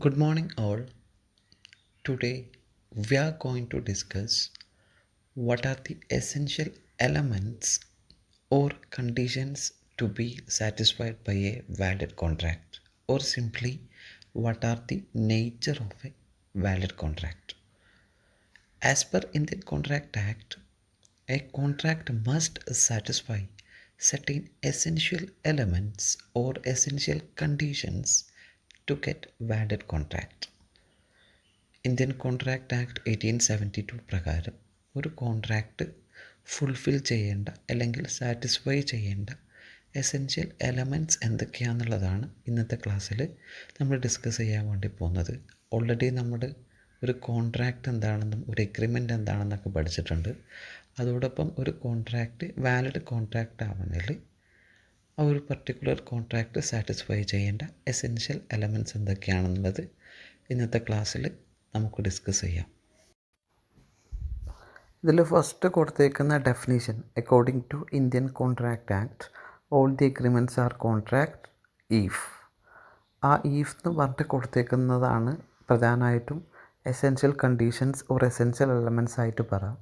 Good morning, all. Today, we are going to discuss what are the essential elements or conditions to be satisfied by a valid contract, or simply, what are the nature of a valid contract. As per Indian Contract Act, a contract must satisfy certain essential elements or essential conditions to get valid contract. Indian Contract act 1872 പ്രകാരം ഒരു contract fulfil ചെയ്യേണ്ട അല്ലെങ്കിൽ satisfy ചെയ്യേണ്ട essential elements എന്തൊക്കെയാണെന്നുള്ളതാണ് ഇന്നത്തെ ക്ലാസ്സിൽ നമ്മൾ discuss ചെയ്യാൻ വേണ്ടി പോകുന്നത്. ഓൾറെഡി നമ്മൾ ഒരു കോൺട്രാക്റ്റ് എന്താണെന്നും ഒരു എഗ്രിമെൻ്റ് എന്താണെന്നൊക്കെ പഠിച്ചിട്ടുണ്ട്. അതോടൊപ്പം ഒരു കോൺട്രാക്റ്റ് വാലിഡ് കോൺട്രാക്റ്റ് ആവണമെങ്കിൽ ആ ഒരു പർട്ടിക്കുലർ കോൺട്രാക്റ്റ് സാറ്റിസ്ഫൈ ചെയ്യേണ്ട എസെൻഷ്യൽ എലമെൻറ്റ്സ് എന്തൊക്കെയാണെന്നുള്ളത് ഇന്നത്തെ ക്ലാസ്സിൽ നമുക്ക് ഡിസ്കസ് ചെയ്യാം. ഇതിൽ ഫസ്റ്റ് കൊടുത്തേക്കുന്ന definition according to Indian Contract Act all the agreements are contract if. ആ ഈഫ് എന്ന് പറഞ്ഞിട്ട് കൊടുത്തേക്കുന്നതാണ് പ്രധാനമായിട്ടും essential conditions or essential elements ആയിട്ട് പറയാം.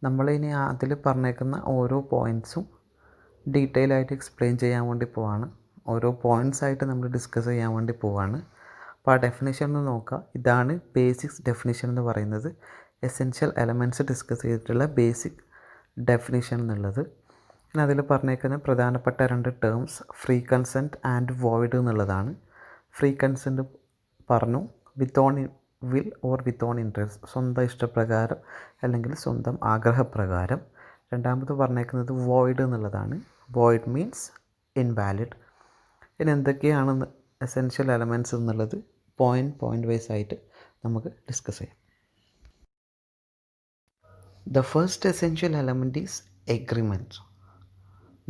നമ്മളിനി അതിൽ പറഞ്ഞേക്കുന്ന ഓരോ പോയിൻറ്റ്സും ഡീറ്റെയിൽ ആയിട്ട് എക്സ്പ്ലെയിൻ ചെയ്യാൻ വേണ്ടി പോവാണ്. ഓരോ പോയിൻറ്റ്സ് ആയിട്ട് നമ്മൾ ഡിസ്കസ് ചെയ്യാൻ വേണ്ടി പോവാണ്. അപ്പോൾ ആ ഡെഫിനിഷൻ ഒന്ന് നോക്കുക. ഇതാണ് ബേസിക്സ് ഡെഫിനിഷൻ എന്ന് പറയുന്നത്. എസെൻഷ്യൽ എലമെൻറ്റ്സ് ഡിസ്കസ് ചെയ്തിട്ടുള്ള ബേസിക് ഡെഫിനിഷൻ എന്നുള്ളത്. പിന്നെ അതിൽ പറഞ്ഞേക്കുന്ന പ്രധാനപ്പെട്ട രണ്ട് terms free consent and void എന്നുള്ളതാണ്. ഫ്രീ കൺസെൻറ്റ് പറഞ്ഞു, with own will or with own interest, സ്വന്തം ഇഷ്ടപ്രകാരം അല്ലെങ്കിൽ സ്വന്തം ആഗ്രഹപ്രകാരം. രണ്ടാമത് പറഞ്ഞേക്കുന്നത് വോയിഡ് എന്നുള്ളതാണ്. Void means invalid. ഇനി എന്തൊക്കെയാണെന്ന് എസെൻഷ്യൽ എലമെൻറ്റ്സ് എന്നുള്ളത് പോയിൻ്റ് വൈസ് ആയിട്ട് നമുക്ക് ഡിസ്കസ് ചെയ്യാം. The first essential element is agreement.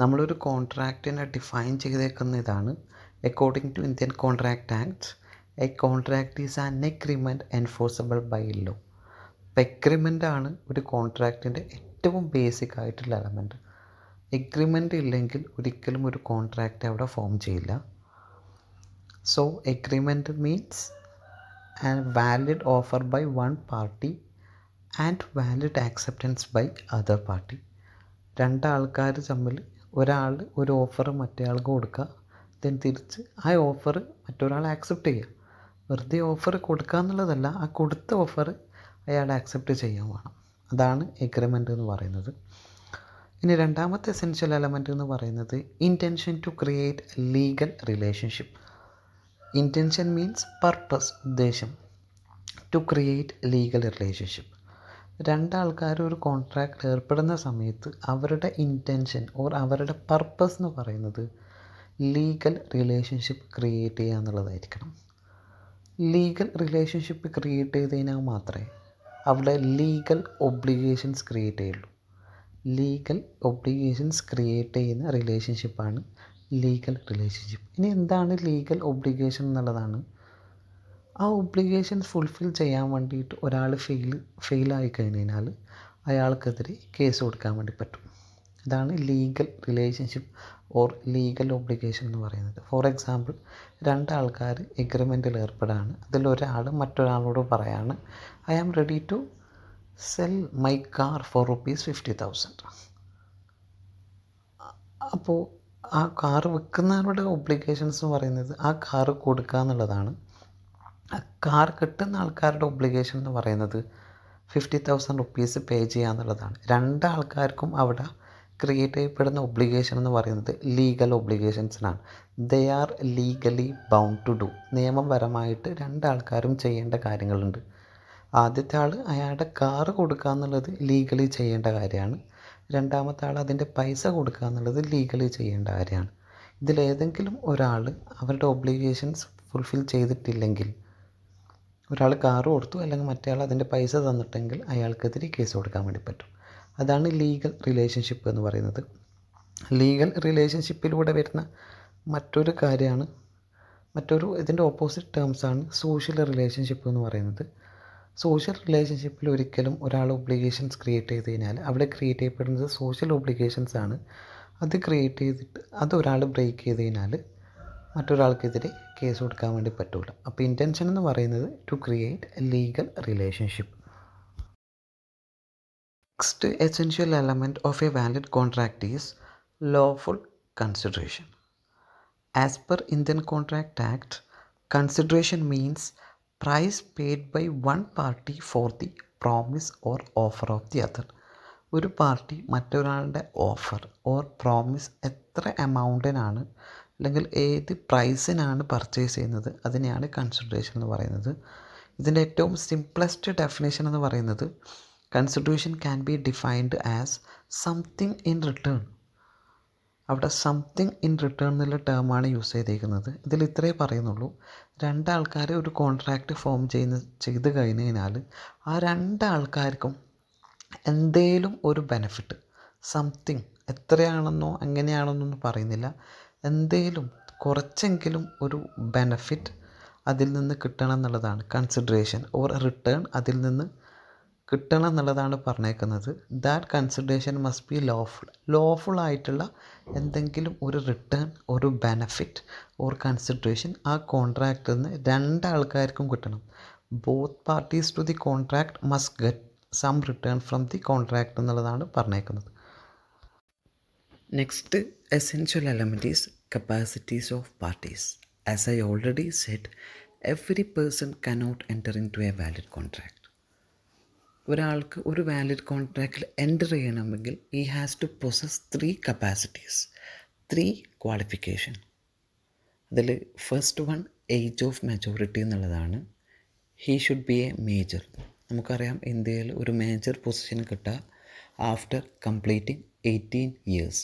നമ്മളൊരു കോൺട്രാക്റ്റിനെ ഡിഫൈൻ ചെയ്തേക്കുന്ന ഇതാണ്. According to Indian Contract act, a contract is an agreement enforceable by law. അപ്പോൾ എഗ്രിമെൻ്റ് ആണ് ഒരു കോൺട്രാക്റ്റിൻ്റെ ഏറ്റവും ബേസിക് ആയിട്ടുള്ള എലമെൻറ്റ്. എഗ്രിമെൻ്റ് ഇല്ലെങ്കിൽ ഒരിക്കലും ഒരു കോൺട്രാക്റ്റ് അവിടെ ഫോം ചെയ്യില്ല. So agreement means a valid offer by one party and valid acceptance by other party. രണ്ടാൾക്കാർ തമ്മിൽ ഒരാൾ ഒരു ഓഫർ മറ്റേയാൾക്ക് കൊടുക്കുക, ദെൻ തിരിച്ച് ആ ഓഫർ മറ്റൊരാൾ ആക്സെപ്റ്റ് ചെയ്യുക. വെറുതെ ഓഫർ കൊടുക്കുക എന്നുള്ളതല്ല, ആ കൊടുത്ത ഓഫർ അയാൾ ആക്സെപ്റ്റ് ചെയ്യാൻ വേണം. അതാണ് എഗ്രിമെൻ്റ് എന്ന് പറയുന്നത്. ഇനി രണ്ടാമത്തെ എസെൻഷ്യൽ എലമെൻ്റ് എന്ന് പറയുന്നത് intention to create legal relationship. Intention means purpose, ഉദ്ദേശം. To create legal relationship. രണ്ടാൾക്കാർ ഒരു കോൺട്രാക്റ്റ് ഏർപ്പെടുന്ന സമയത്ത് അവരുടെ ഇൻറ്റൻഷൻ ഓർ അവരുടെ പർപ്പസ് എന്ന് പറയുന്നത് ലീഗൽ റിലേഷൻഷിപ്പ് ക്രിയേറ്റ് ചെയ്യുക എന്നുള്ളതായിരിക്കണം. ലീഗൽ റിലേഷൻഷിപ്പ് ക്രിയേറ്റ് ചെയ്ത് കഴിഞ്ഞാൽ മാത്രമേ അവിടെ ലീഗൽ ഒബ്ലിഗേഷൻസ് ക്രിയേറ്റ് ചെയ്യുള്ളൂ. ലീഗൽ ഒബ്ലിഗേഷൻസ് ക്രിയേറ്റ് ചെയ്യുന്ന റിലേഷൻഷിപ്പാണ് ലീഗൽ റിലേഷൻഷിപ്പ്. ഇനി എന്താണ് ലീഗൽ ഒബ്ലിഗേഷൻ എന്നുള്ളതാണ്. ആ ഒബ്ലിഗേഷൻസ് ഫുൾഫിൽ ചെയ്യാൻ വേണ്ടിയിട്ട് ഒരാൾ ഫെയിലായി കഴിഞ്ഞാൽ അയാൾക്കെതിരെ കേസ് കൊടുക്കാൻ വേണ്ടി പറ്റും. ഇതാണ് legal relationship or legal obligation എന്ന് പറയുന്നത്. For example, രണ്ടാൾക്കാർ എഗ്രിമെൻറ്റിൽ ഏർപ്പെടാണ്. അതിലൊരാൾ മറ്റൊരാളോട് പറയാണ്, I am ready to sell my car for ₹50,000. അപ്പോൾ ആ കാറ് വിൽക്കുന്നവരുടെ ഒബ്ലിഗേഷൻസ് എന്ന് പറയുന്നത് ആ കാറ് കൊടുക്കുക എന്നുള്ളതാണ്. ആ കാർ കിട്ടുന്ന ആൾക്കാരുടെ ഒബ്ലിഗേഷൻ എന്ന് പറയുന്നത് ₹50,000 പേ ചെയ്യുക എന്നുള്ളതാണ്. രണ്ടാൾക്കാർക്കും അവിടെ ക്രിയേറ്റ് ചെയ്യപ്പെടുന്ന ഒബ്ലിഗേഷൻ എന്ന് പറയുന്നത് ലീഗൽ ഒബ്ലിഗേഷൻസിനാണ്. They are legally bound to do. നിയമപരമായിട്ട് രണ്ടാൾക്കാരും ചെയ്യേണ്ട കാര്യങ്ങളുണ്ട്. ആദ്യത്തെ ആൾ അയാളുടെ കാറ് കൊടുക്കുക എന്നുള്ളത് ലീഗലി ചെയ്യേണ്ട കാര്യമാണ്. രണ്ടാമത്തെ ആൾ അതിൻ്റെ പൈസ കൊടുക്കുക എന്നുള്ളത് ലീഗലി ചെയ്യേണ്ട കാര്യമാണ്. ഇതിലേതെങ്കിലും ഒരാൾ അവരുടെ ഒബ്ലിഗേഷൻസ് ഫുൾഫിൽ ചെയ്തിട്ടില്ലെങ്കിൽ, ഒരാൾ കാറ് കൊടുത്തു അല്ലെങ്കിൽ മറ്റേ ആൾ അതിൻ്റെ പൈസ തന്നിട്ടെങ്കിൽ അയാൾക്കെതിരെ കേസ് കൊടുക്കാൻ വേണ്ടി പറ്റും. അതാണ് ലീഗൽ റിലേഷൻഷിപ്പ് എന്ന് പറയുന്നത്. ലീഗൽ റിലേഷൻഷിപ്പിലൂടെ വരുന്ന മറ്റൊരു കാര്യമാണ്, ഇതിൻ്റെ ഓപ്പോസിറ്റ് ടേംസാണ് സോഷ്യൽ റിലേഷൻഷിപ്പ് എന്ന് പറയുന്നത്. സോഷ്യൽ റിലേഷൻഷിപ്പിൽ ഒരിക്കലും ഒരാൾ ഒബ്ലിഗേഷൻസ് ക്രിയേറ്റ് ചെയ്ത് കഴിഞ്ഞാൽ അവിടെ ക്രിയേറ്റ് ചെയ്യപ്പെടുന്നത് സോഷ്യൽ ഒബ്ലിഗേഷൻസ് ആണ്. അത് ക്രിയേറ്റ് ചെയ്തിട്ട് അതൊരാൾ ബ്രേക്ക് ചെയ്ത് കഴിഞ്ഞാൽ മറ്റൊരാൾക്കെതിരെ കേസ് കൊടുക്കാൻ വേണ്ടി പറ്റില്ല. അപ്പോൾ ഇൻറ്റൻഷൻ എന്ന് പറയുന്നത് to create a legal relationship. Next essential element of a valid contract is lawful consideration. As per Indian Contract Act, consideration means price paid by one party for the promise or offer of the other. ഒരു party മറ്റൊരാളുടെ offer or promise എത്ര എമൗണ്ടിനാണ് അല്ലെങ്കിൽ ഏത് പ്രൈസിനാണ് purchase ചെയ്യുന്നത് അതിനെയാണ് consideration എന്ന് പറയുന്നത്. ഇതിൻ്റെ ഏറ്റവും സിംപ്ലസ്റ്റ് ഡെഫിനേഷൻ എന്ന് പറയുന്നത് consideration can be defined as something in return. അവിടെ സംതിങ് ഇൻ റിട്ടേൺ എന്നുള്ള ടേമാണ് യൂസ് ചെയ്തേക്കുന്നത്. ഇതിൽ ഇത്രേ പറയുന്നുള്ളൂ, രണ്ടാൾക്കാർ ഒരു കോൺട്രാക്റ്റ് ഫോം ചെയ്ത് കഴിഞ്ഞ് കഴിഞ്ഞാൽ ആ രണ്ടാൾക്കാർക്കും എന്തേലും ഒരു ബെനിഫിറ്റ്, സംതിങ്, എത്രയാണെന്നോ എങ്ങനെയാണെന്നൊന്നും പറയുന്നില്ല, എന്തേലും കുറച്ചെങ്കിലും ഒരു ബെനിഫിറ്റ് അതിൽ നിന്ന് കിട്ടണം എന്നുള്ളതാണ് കൺസിഡറേഷൻ ഓർ റിട്ടേൺ അതിൽ നിന്ന് കിട്ടണം എന്നുള്ളതാണ് പറഞ്ഞേക്കുന്നത്. That consideration must be lawful ആയിട്ടുള്ള എന്തെങ്കിലും ഒരു റിട്ടേൺ, ഒരു ബെനഫിറ്റ് ഓർ കൺസിഡറേഷൻ ആ കോൺട്രാക്റ്റിൽ നിന്ന് രണ്ടാൾക്കാർക്കും കിട്ടണം. Both parties to the contract must get some return from the contract എന്നുള്ളതാണ് പറഞ്ഞേക്കുന്നത്. Next essential element is capacities of parties. As I already said, every person cannot enter in to a valid contract. ഒരാൾക്ക് ഒരു valid കോൺട്രാക്റ്റിൽ enter ചെയ്യണമെങ്കിൽ he has to possess 3 capacities, 3 qualification. അതിൽ first one age of majority എന്നുള്ളതാണ്. He should be a major. നമുക്കറിയാം ഇന്ത്യയിൽ ഒരു major position കിട്ടുക ആഫ്റ്റർ കംപ്ലീറ്റിംഗ് 18 ഇയേഴ്സ്.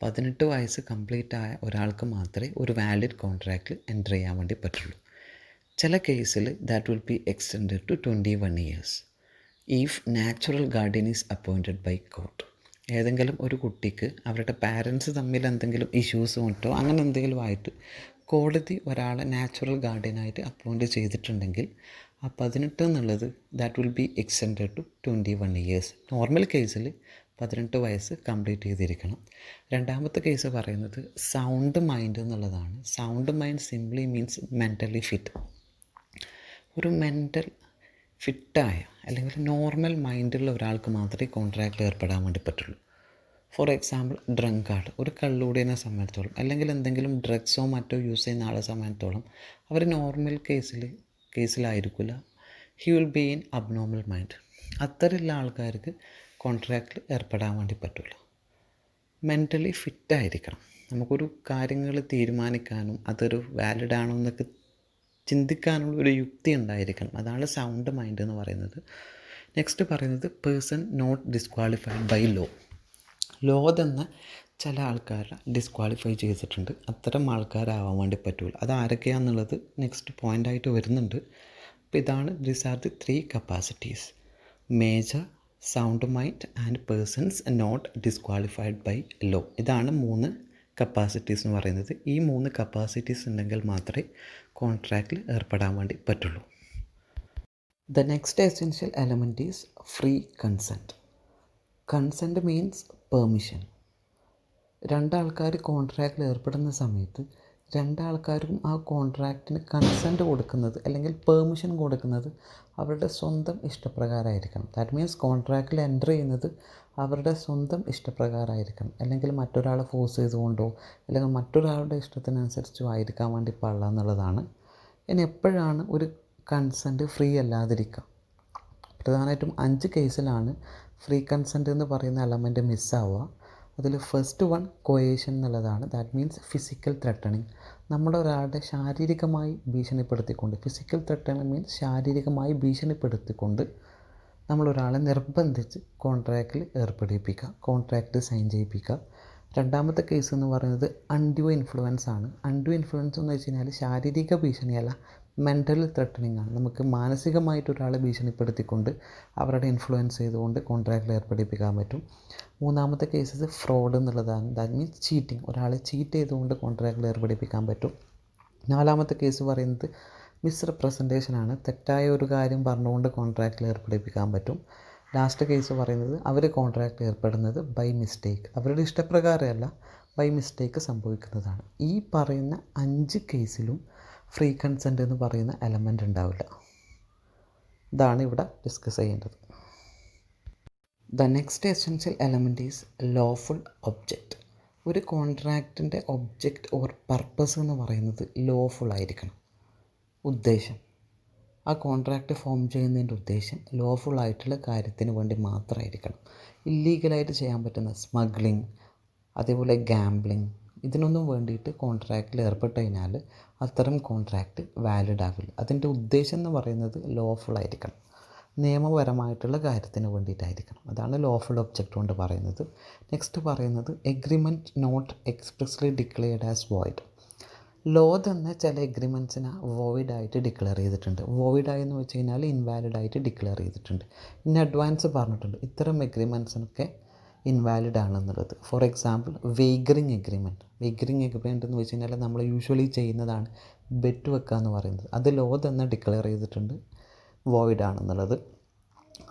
18 വയസ്സ് കംപ്ലീറ്റ് ആയ ഒരാൾക്ക് മാത്രമേ ഒരു വാലിഡ് കോൺട്രാക്റ്റിൽ എൻ്റർ ചെയ്യാൻ വേണ്ടി പറ്റുള്ളൂ. ചില കേസിൽ that will be extended to 21 years if natural guardian is appointed by court. ഏതെങ്കിലും ഒരു കുട്ടിക്ക് അവരുടെ പാരൻസ് തമ്മിൽ എന്തെങ്കിലും ഇഷ്യൂസ് കൊണ്ടോ അങ്ങനെ എന്തെങ്കിലും ആയിട്ട് കോടതി ഒരാളെ നാച്ചുറൽ ഗാർഡിയനായിട്ട് അപ്പോയിൻറ്റ് ചെയ്തിട്ടുണ്ടെങ്കിൽ ആ 18 എന്നുള്ളത് that will be extended to 21 years. Normal കേസിൽ 18 വയസ്സ് കംപ്ലീറ്റ് ചെയ്തിരിക്കണം. രണ്ടാമത്തെ കേസ് പറയുന്നത് സൗണ്ട് മൈൻഡ് എന്നുള്ളതാണ്. Sound mind simply means mentally fit. ഒരു മെൻ്റൽ ഫിറ്റായ അല്ലെങ്കിൽ നോർമൽ മൈൻഡുള്ള ഒരാൾക്ക് മാത്രമേ കോൺട്രാക്റ്റിൽ ഏർപ്പെടാൻ വേണ്ടി പറ്റുള്ളൂ. ഫോർ എക്സാമ്പിൾ ഡ്രങ്കാർഡ്, ഒരു കള്ളുകൂടിയതിനെ സംബന്ധിച്ചോളം അല്ലെങ്കിൽ എന്തെങ്കിലും ഡ്രഗ്സോ മറ്റോ യൂസ് ചെയ്യുന്ന ആളെ സംബന്ധിച്ചോളം അവർ നോർമൽ കേസിലായിരിക്കില്ല. He will be in abnormal mind. അത്തരമുള്ള ആൾക്കാർക്ക് കോൺട്രാക്റ്റിൽ ഏർപ്പെടാൻ വേണ്ടി പറ്റില്ല. മെൻ്റലി ഫിറ്റായിരിക്കണം. നമുക്കൊരു കാര്യങ്ങൾ തീരുമാനിക്കാനും അതൊരു വാലിഡ് ആണോ എന്നൊക്കെ ചിന്തിക്കാനുള്ള ഒരു യുക്തി ഉണ്ടായിരിക്കണം. അതാണ് സൗണ്ട് മൈൻഡ് എന്ന് പറയുന്നത്. നെക്സ്റ്റ് പറയുന്നത് person not disqualified by law തന്നെ ചില ആൾക്കാരെ ഡിസ്ക്വാളിഫൈ ചെയ്തിട്ടുണ്ട്. അത്തരം ആൾക്കാരാവാൻ വേണ്ടി പറ്റില്ല. അത് ആരൊക്കെയാണെന്നുള്ളത് നെക്സ്റ്റ് പോയിൻ്റായിട്ട് വരുന്നുണ്ട്. അപ്പോൾ ഇതാണ് these are the 3 capacities: major, sound mind and persons not disqualified by law. ഇതാണ് 3 കപ്പാസിറ്റീസ് എന്ന് പറയുന്നത്. ഈ 3 കപ്പാസിറ്റീസ് ഉണ്ടെങ്കിൽ മാത്രമേ കോൺട്രാക്റ്റിൽ ഏർപ്പെടാൻ വേണ്ടി പറ്റുള്ളൂ. The next essential element is free consent. Consent means permission. രണ്ടാൾക്കാർ കോൺട്രാക്റ്റിൽ ഏർപ്പെടുന്ന സമയത്ത് രണ്ടാൾക്കാർക്കും ആ കോൺട്രാക്റ്റിന് കൺസെൻറ്റ് കൊടുക്കുന്നത് അല്ലെങ്കിൽ പെർമിഷൻ കൊടുക്കുന്നത് അവരുടെ സ്വന്തം ഇഷ്ടപ്രകാരമായിരിക്കണം. ദാറ്റ് മീൻസ് കോൺട്രാക്റ്റിൽ എൻ്റർ ചെയ്യുന്നത് അവരുടെ സ്വന്തം ഇഷ്ടപ്രകാരമായിരിക്കണം. അല്ലെങ്കിൽ മറ്റൊരാളെ ഫോഴ്സ് ചെയ്തുകൊണ്ടോ അല്ലെങ്കിൽ മറ്റൊരാളുടെ ഇഷ്ടത്തിനനുസരിച്ചോ ആയിരിക്കാൻ വേണ്ടി പാടില്ല എന്നുള്ളതാണ്. ഇനി എപ്പോഴാണ് ഒരു കൺസെൻറ്റ് ഫ്രീ അല്ലാതിരിക്കുക? പ്രധാനമായിട്ടും 5 കേസിലാണ് ഫ്രീ കൺസെൻറ്റ് എന്ന് പറയുന്ന എലമെൻറ്റ് മിസ്സാവുക. അതിൽ ഫസ്റ്റ് വൺ കൊയേഷൻ എന്നുള്ളതാണ്. That means physical threatening. നമ്മളൊരാളുടെ ശാരീരികമായി ഭീഷണിപ്പെടുത്തിക്കൊണ്ട്, ഫിസിക്കൽ ത്രെട്ടണിങ് മീൻസ് ശാരീരികമായി ഭീഷണിപ്പെടുത്തിക്കൊണ്ട് നമ്മളൊരാളെ നിർബന്ധിച്ച് കോൺട്രാക്റ്റിൽ ഏർപ്പെടിപ്പിക്കുക, കോൺട്രാക്റ്റ് സൈൻ ചെയ്യിപ്പിക്കുക. രണ്ടാമത്തെ കേസ് എന്ന് പറയുന്നത് അൺഡ്യൂ ഇൻഫ്ലുവൻസ് ആണ്. അൺഡ്യൂ ഇൻഫ്ലുവൻസ് എന്ന് വെച്ച് കഴിഞ്ഞാൽ ശാരീരിക ഭീഷണിയല്ല, മെൻ്റൽ ത്രെട്ടണിങ് ആണ്. നമുക്ക് മാനസികമായിട്ട് ഒരാളെ ഭീഷണിപ്പെടുത്തിക്കൊണ്ട് അവരുടെ ഇൻഫ്ലുവൻസ് ചെയ്തുകൊണ്ട് കോൺട്രാക്റ്റിൽ ഏർപ്പെടിപ്പിക്കാൻ പറ്റും. മൂന്നാമത്തെ കേസസ് ഫ്രോഡ് എന്നുള്ളതാണ്. That means cheating. ഒരാളെ ചീറ്റ് ചെയ്തുകൊണ്ട് കോൺട്രാക്റ്റിൽ ഏർപ്പെടിപ്പിക്കാൻ പറ്റും. നാലാമത്തെ കേസ് പറയുന്നത് മിസ്റെപ്രസെൻറ്റേഷനാണ്. തെറ്റായ ഒരു കാര്യം പറഞ്ഞുകൊണ്ട് കോൺട്രാക്റ്റിൽ ഏർപ്പെടിപ്പിക്കാൻ പറ്റും. ലാസ്റ്റ് കേസ് പറയുന്നത് അവർ കോൺട്രാക്റ്റിൽ ഏർപ്പെടുന്നത് ബൈ മിസ്റ്റേക്ക്, അവരുടെ ഇഷ്ടപ്രകാരമല്ല, ബൈ മിസ്റ്റേക്ക് സംഭവിക്കുന്നതാണ്. ഈ പറയുന്ന 5 കേസിലും ഫ്രീ കൺസെൻറ്റ് എന്ന് പറയുന്ന എലമെൻ്റ് ഉണ്ടാവില്ല. ഇതാണ് ഇവിടെ ഡിസ്കസ് ചെയ്യേണ്ടത്. The next essential element is lawful object. ഒരു കോൺട്രാക്റ്റിൻ്റെ ഒബ്ജക്റ്റ് ഓർ പർപ്പസ് എന്ന് പറയുന്നത് ലോഫുൾ ആയിരിക്കണം. ഉദ്ദേശം, ആ കോൺട്രാക്റ്റ് ഫോം ചെയ്യുന്നതിൻ്റെ ഉദ്ദേശം ലോഫുൾ ആയിട്ടുള്ള കാര്യത്തിന് വേണ്ടി മാത്രമായിരിക്കണം. ഇല്ലീഗലായിട്ട് ചെയ്യാൻ പറ്റുന്ന സ്മഗ്ലിങ്, അതേപോലെ ഗാംബ്ലിങ്, ഇതിനൊന്നും വേണ്ടിയിട്ട് കോൺട്രാക്റ്റിൽ ഏർപ്പെട്ട് കഴിഞ്ഞാൽ അത്തരം കോൺട്രാക്റ്റ് വാലിഡ് ആകില്ല. അതിൻ്റെ ഉദ്ദേശം എന്ന് പറയുന്നത് ലോഫുൾ ആയിരിക്കണം, നിയമപരമായിട്ടുള്ള കാര്യത്തിന് വേണ്ടിയിട്ടായിരിക്കണം. അതാണ് ലോഫുൾ ഒബ്ജക്റ്റ് കൊണ്ട് പറയുന്നത്. നെക്സ്റ്റ് പറയുന്നത് agreement not expressly declared as void. Law തന്നെ ചില എഗ്രിമെൻറ്റ്സിനെ വോയിഡായിട്ട് ഡിക്ലെയർ ചെയ്തിട്ടുണ്ട്. വോയിഡായി എന്ന് വെച്ച് കഴിഞ്ഞാൽ ഇൻവാലിഡായിട്ട് ഡിക്ലെയർ ചെയ്തിട്ടുണ്ട്. ഇൻ അഡ്വാൻസ് പറഞ്ഞിട്ടുണ്ട് ഇത്തരം എഗ്രിമെൻറ്റ്സിനൊക്കെ ഇൻവാലിഡ് ആണെന്നുള്ളത്. For example wagering agreement. Wagering agreement എന്ന് വെച്ച് കഴിഞ്ഞാൽ നമ്മൾ യൂഷ്വലി ചെയ്യുന്നതാണ് ബെറ്റ് വെക്കുക എന്ന് പറയുന്നത്. അത് ലോ തന്നെ ഡിക്ലെയർ ചെയ്തിട്ടുണ്ട് വോയിഡ് ആണെന്നുള്ളത്.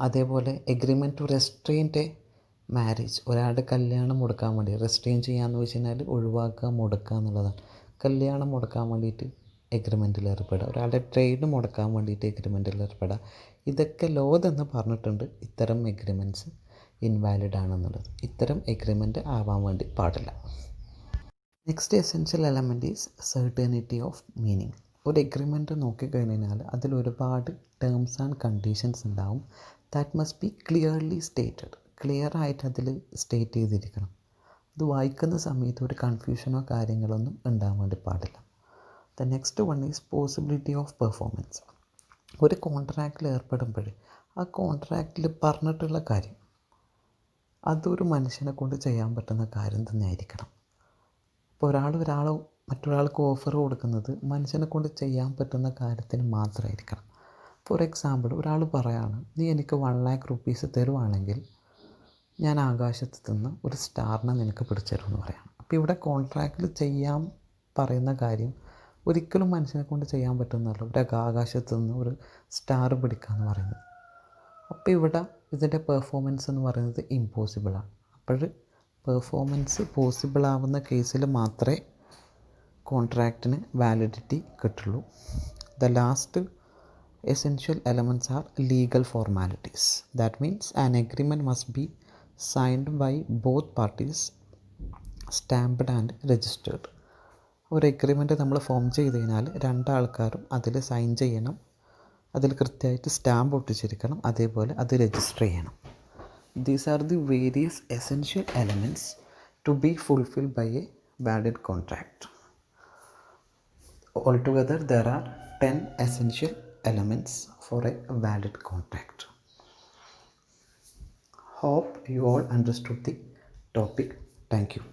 അതേപോലെ agreement to restrain a marriage, ഒരാളുടെ കല്യാണം മുടക്കാൻ വേണ്ടി റെസ്ട്രെയിൻ ചെയ്യാമെന്ന് വെച്ച് കഴിഞ്ഞാൽ ഒഴിവാക്കുക, മുടക്കുക എന്നുള്ളതാണ്. കല്യാണം മുടക്കാൻ വേണ്ടിയിട്ട് എഗ്രിമെൻറ്റിൽ ഏർപ്പെടുക, ഒരാളുടെ ട്രേഡ് മുടക്കാൻ വേണ്ടിയിട്ട് എഗ്രിമെൻറ്റിൽ ഏർപ്പെടുക, ഇതൊക്കെ ലോ തന്നെ പറഞ്ഞിട്ടുണ്ട് ഇത്തരം എഗ്രിമെൻറ്റ്സ് ഇൻവാലിഡ് ആണെന്നുള്ളത്. ഇത്തരം എഗ്രിമെൻറ്റ് ആവാൻ വേണ്ടി പാടില്ല. Next essential element is certainty of meaning. ഒരു എഗ്രിമെൻറ്റ് നോക്കിക്കഴിഞ്ഞാൽ അതിൽ ഒരുപാട് ടേംസ് ആൻഡ് കണ്ടീഷൻസ് ഉണ്ടാവും. That must be clearly stated. Clear ആയിട്ട് അതിൽ സ്റ്റേറ്റ് ചെയ്തിരിക്കണം. ഇത് വായിക്കുന്ന സമയത്ത് ഒരു കൺഫ്യൂഷനോ കാര്യങ്ങളൊന്നും ഉണ്ടാകാൻ വേണ്ടി പാടില്ല. The next one is possibility of performance. ഒരു കോൺട്രാക്റ്റിൽ ഏർപ്പെടുമ്പോൾ ആ കോൺട്രാക്റ്റിൽ പറഞ്ഞിട്ടുള്ള കാര്യം അതൊരു മനുഷ്യനെ കൊണ്ട് ചെയ്യാൻ പറ്റുന്ന കാര്യം തന്നെ ആയിരിക്കണം. ഇപ്പോൾ മറ്റൊരാൾക്ക് ഓഫർ കൊടുക്കുന്നത് മനുഷ്യനെ കൊണ്ട് ചെയ്യാൻ പറ്റുന്ന കാര്യത്തിന് മാത്രമായിരിക്കണം. ഫോർ എക്സാമ്പിൾ, ഒരാൾ പറയാണ് നീ എനിക്ക് 1,00,000 റുപ്പീസ് തരുവാണെങ്കിൽ ഞാൻ ആകാശത്ത് നിന്ന് ഒരു സ്റ്റാറിനെ നിനക്ക് പിടിച്ചു തരുമെന്ന് പറയാണ്. അപ്പോൾ ഇവിടെ കോൺട്രാക്റ്റിൽ ചെയ്യാൻ പറയുന്ന കാര്യം ഒരിക്കലും മനുഷ്യനെ കൊണ്ട് ചെയ്യാൻ പറ്റുന്നതല്ല. ഒരു ആകാശത്ത് നിന്ന് ഒരു സ്റ്റാർ പിടിക്കുക എന്ന് പറയുന്നത്. അപ്പോൾ ഇവിടെ ഇതിൻ്റെ പെർഫോമൻസ് എന്ന് പറയുന്നത് ഇമ്പോസിബിളാണ്. അപ്പോൾ പെർഫോമൻസ് പോസിബിൾ ആവുന്ന കേസിൽ മാത്രമേ കോൺട്രാക്റ്റിന് വാലിഡിറ്റി കിട്ടുള്ളൂ. The last essential elements are legal formalities. That means an agreement must be signed by both parties, stamped and registered. ഒരു എഗ്രിമെൻറ്റ് നമ്മൾ ഫോം ചെയ്ത് കഴിഞ്ഞാൽ രണ്ടാൾക്കാരും അതിൽ സൈൻ ചെയ്യണം, അതിൽ കൃത്യമായിട്ട് സ്റ്റാമ്പ് ഒട്ടിച്ചിരിക്കണം, അതേപോലെ അത് രജിസ്റ്റർ ചെയ്യണം. These are the various essential elements to be fulfilled by a valid contract. Altogether there are 10 essential elements for a valid contract. Hope you all understood the topic. Thank you.